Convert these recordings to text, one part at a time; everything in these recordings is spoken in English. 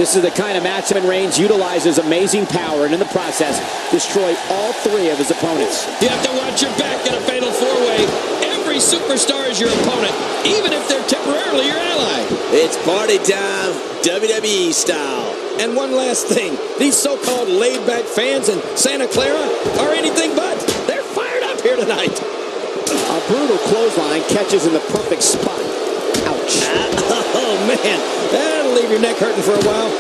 This is the kind of match Roman Reigns utilizes amazing power and in the process destroy all three of his opponents. You have to watch your back in a fatal four-way. Every superstar is your opponent, even if they're temporarily your ally. It's party time, WWE style. And one last thing, these so-called laid-back fans in Santa Clara are anything but. They're fired up here tonight. A brutal clothesline catches in the perfect spot. Ouch. Oh, man. That'll leave your neck hurting for a while.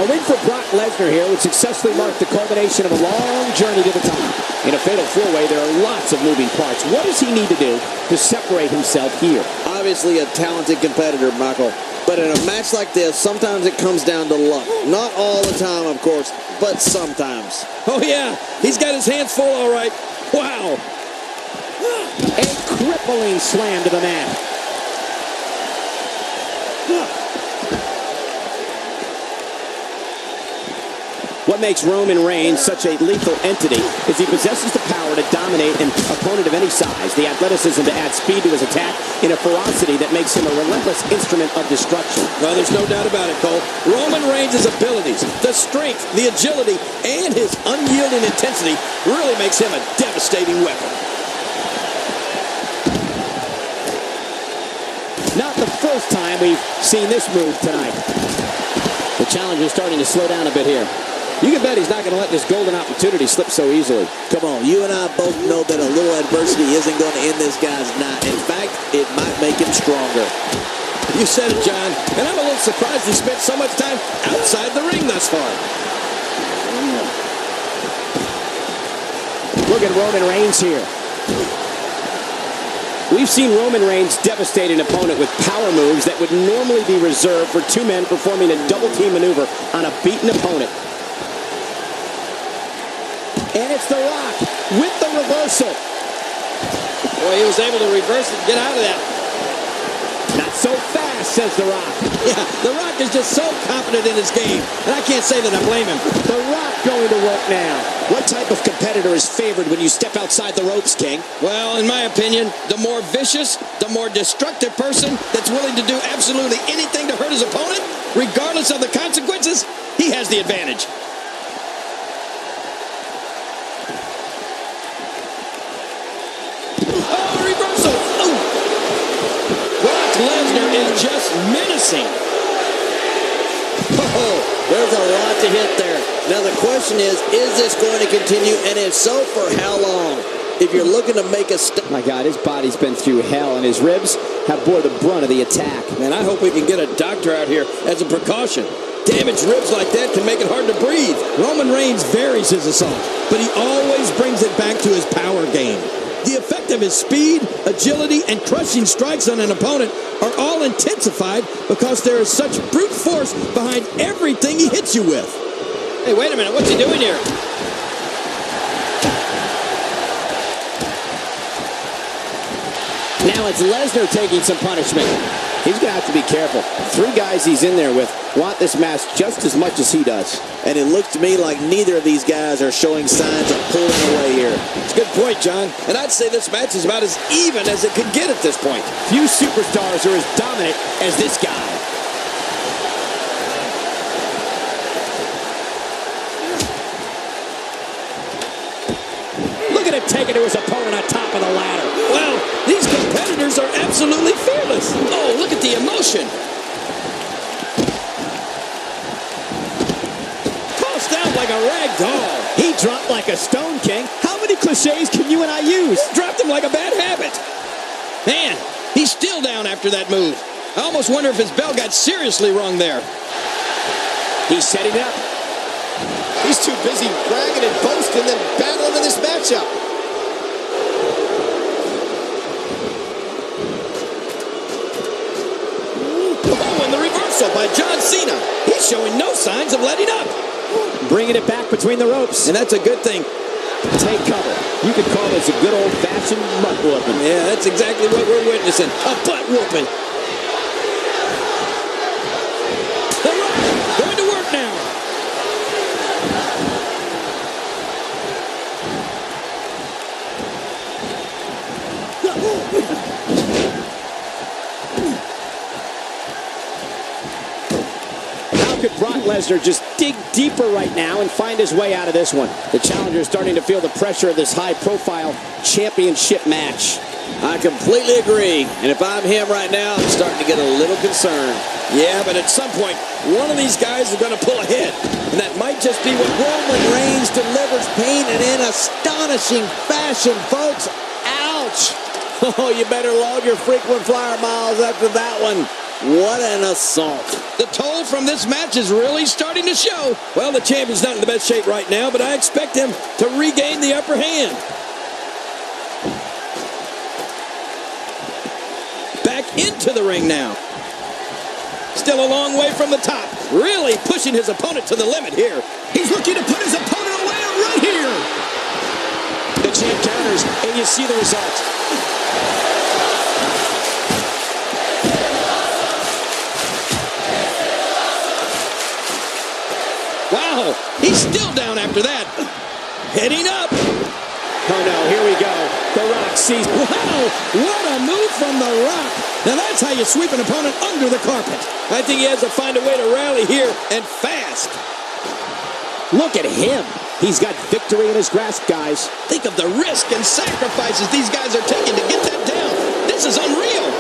A win for Brock Lesnar here would successfully mark the culmination of a long journey to the top. In a fatal four-way, there are lots of moving parts. What does he need to do to separate himself here? Obviously a talented competitor, Michael. But in a match like this, sometimes it comes down to luck. Not all the time, of course, but sometimes. Oh, yeah. He's got his hands full, all right. Wow. A crippling slam to the mat. What makes Roman Reigns such a lethal entity is he possesses the power to dominate an opponent of any size, the athleticism to add speed to his attack, and a ferocity that makes him a relentless instrument of destruction. Well, there's no doubt about it, Cole. Roman Reigns' abilities, the strength, the agility, and his unyielding intensity really makes him a devastating weapon. Not the first time we've seen this move tonight. The challenger is starting to slow down a bit here. You can bet he's not going to let this golden opportunity slip so easily. Come on, you and I both know that a little adversity isn't going to end this guy's night. In fact, it might make him stronger. You said it, John. And I'm a little surprised he spent so much time outside the ring thus far. Look at Roman Reigns here. We've seen Roman Reigns devastate an opponent with power moves that would normally be reserved for two men performing a double-team maneuver on a beaten opponent. And it's The Rock with the reversal. Boy, he was able to reverse it and get out of that. Not so fast, says The Rock. Yeah, The Rock is just so confident in his game, and I can't say that I blame him. The Rock going to work now. What type of competitor is favored when you step outside the ropes, King? Well, in my opinion, the more vicious, the more destructive person that's willing to do absolutely anything to hurt his opponent, regardless of the consequences, he has the advantage. Lesnar is just menacing. Oh, there's a lot to hit there. Now the question is this going to continue? And if so, for how long? If you're looking to make a stop. My God, his body's been through hell, and his ribs have bore the brunt of the attack. Man, I hope we can get a doctor out here as a precaution. Damaged ribs like that can make it hard to breathe. Roman Reigns varies his assault, but he always brings it back to his power game. The effect of his speed, agility, and crushing strikes on an opponent are all intensified because there is such brute force behind everything he hits you with. Hey, wait a minute. What's he doing here? Now it's Lesnar taking some punishment. He's going to have to be careful. Three guys he's in there with want this match just as much as he does. And it looks to me like neither of these guys are showing signs of pulling away here. It's a good point, John. And I'd say this match is about as even as it could get at this point. Few superstars are as dominant as this guy. Look at him take it to his opponent on top of the ladder. Wow, these competitors are absolutely fearless. Oh, look at the emotion. Tossed out like a rag doll. He dropped like a stone, King. How many cliches can you and I use? Dropped him like a bad habit. Man, he's still down after that move. I almost wonder if his bell got seriously wrong there. He's setting it up. He's too busy bragging and boasting than battling in this matchup. Oh, and the reversal by Jhon Cena. He's showing no signs of letting up. Bringing it back between the ropes. And that's a good thing. Take cover. You could call this a good old-fashioned butt whooping. Yeah, that's exactly what we're witnessing. A butt whooping. The Rock going to work now. could Brock Lesnar just dig deeper right now and find his way out of this one? The challenger is starting to feel the pressure of this high-profile championship match. I completely agree. And if I'm him right now, I'm starting to get a little concerned. Yeah, but at some point, one of these guys is going to pull ahead. And that might just be what Roman Reigns delivers pain and in astonishing fashion, folks. Ouch! Oh, you better log your frequent flyer miles after that one. What an assault. The toll from this match is really starting to show. Well, the champion's not in the best shape right now, but I expect him to regain the upper hand. Back into the ring now. Still a long way from the top. Really pushing his opponent to the limit here. He's looking to put his opponent away right here. The champ counters, and you see the result. Wow, he's still down after that. Heading up. Oh no, here we go. The Rock sees. Wow, what a move from The Rock. Now that's how you sweep an opponent under the carpet. I think he has to find a way to rally here, and fast. Look at him. He's got victory in his grasp, guys. Think of the risk and sacrifices these guys are taking to get that down. This is unreal.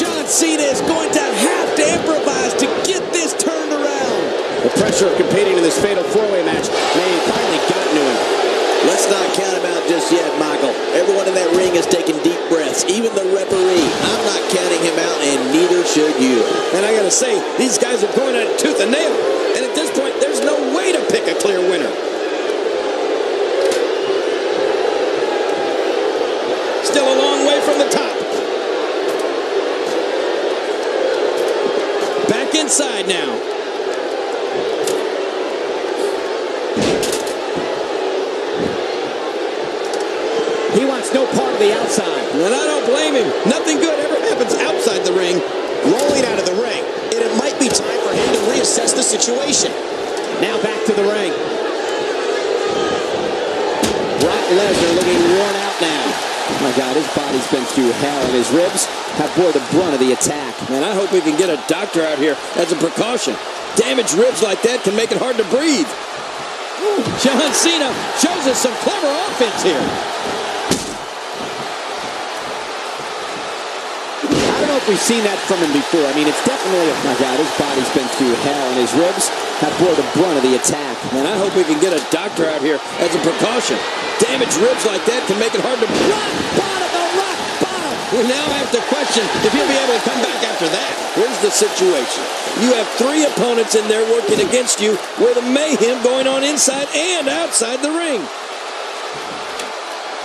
Jhon Cena is going to have to improvise to get this turned around. The pressure of competing in this fatal four-way match may have finally gotten to him. Let's not count him out just yet, Michael. Everyone in that ring is taking deep breaths, even the referee. I'm not counting him out, and neither should you. And I got to say, these guys are going at it tooth and nail. And at this point, there's no way to pick a clear winner. Still a long way from the top. Back inside now. He wants no part of the outside. And I don't blame him. Nothing good ever happens outside the ring. Rolling out of the ring. And it might be time for him to reassess the situation. Now back to the ring. Brock Lesnar looking worn out now. Oh my God, his body's been through hell, and his ribs have bore the brunt of the attack. Man, I hope we can get a doctor out here as a precaution. Damaged ribs like that can make it hard to breathe. Jhon Cena shows us some clever offense here. I don't know if we've seen that from him before. I mean, it's definitely, oh my God, his body's been through hell, and his ribs have bore the brunt of the attack. Man, I hope we can get a doctor out here as a precaution. Damaged ribs like that can make it hard to breathe. Rock bottom, the rock bottom. We now have to question if he'll be able to come back after that. Here's the situation. You have three opponents in there working against you with a mayhem going on inside and outside the ring.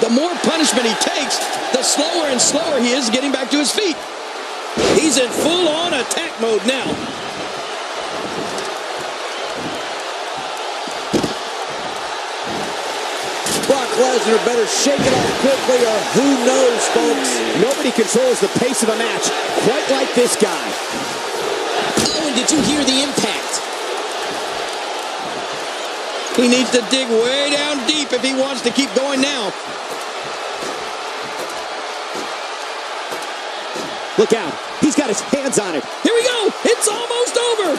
The more punishment he takes, the slower and slower he is getting back to his feet. He's in full-on attack mode now. Brock Lesnar better shake it off quickly, or who knows, folks. Nobody controls the pace of a match quite like this guy. Oh, and did you hear the impact? He needs to dig way down deep if he wants to keep going now. Look out. He's got his hands on it. Here we go. It's almost over.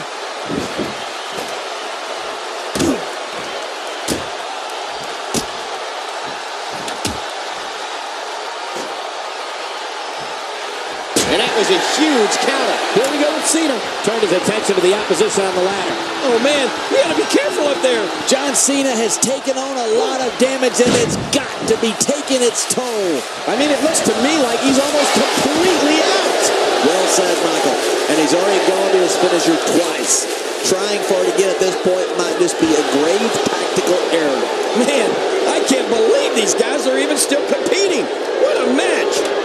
And that was a huge counter. Here we go with Cena. Turned his attention to the opposition on the ladder. Oh, man, we got to be careful up there. Jhon Cena has taken on a lot of damage, and it's got to be taking its toll. I mean, it looks to me like he's almost completely out. Well said, Michael. And he's already gone to his finisher twice. Trying for it again at this point might just be a grave tactical error. Man, I can't believe these guys are even still competing. What a match.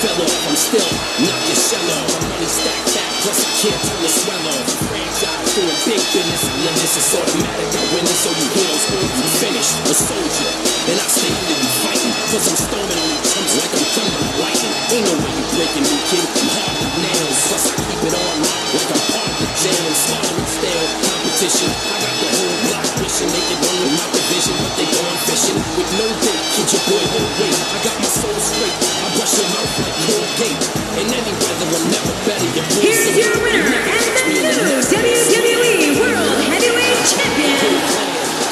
I'm still not your cello. Money stacked back, plus I can't turn the swell off. Franchise doing big business. Lynch is automatic. I win this, so you heroes or you finish. A soldier, and I stay under you fighting. Plus I'm storming on you chumps like I'm thunder and lightning. Ain't no way you breaking me, kid. I'm hard with nails. Plus I keep it on lock like I'm part of the jail. And slaughtering stale competition. I got the whole block wishing they could run with my division, but they going fishing with no date. Kid, your boy won't wait. I got my soul straight. I brush your mouth like Colgate. In any weather, I'm never better. Your boy Here's your winner and the new WWE World Heavyweight Champion,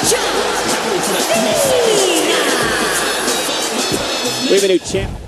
Jhon Cena. We have a new champ.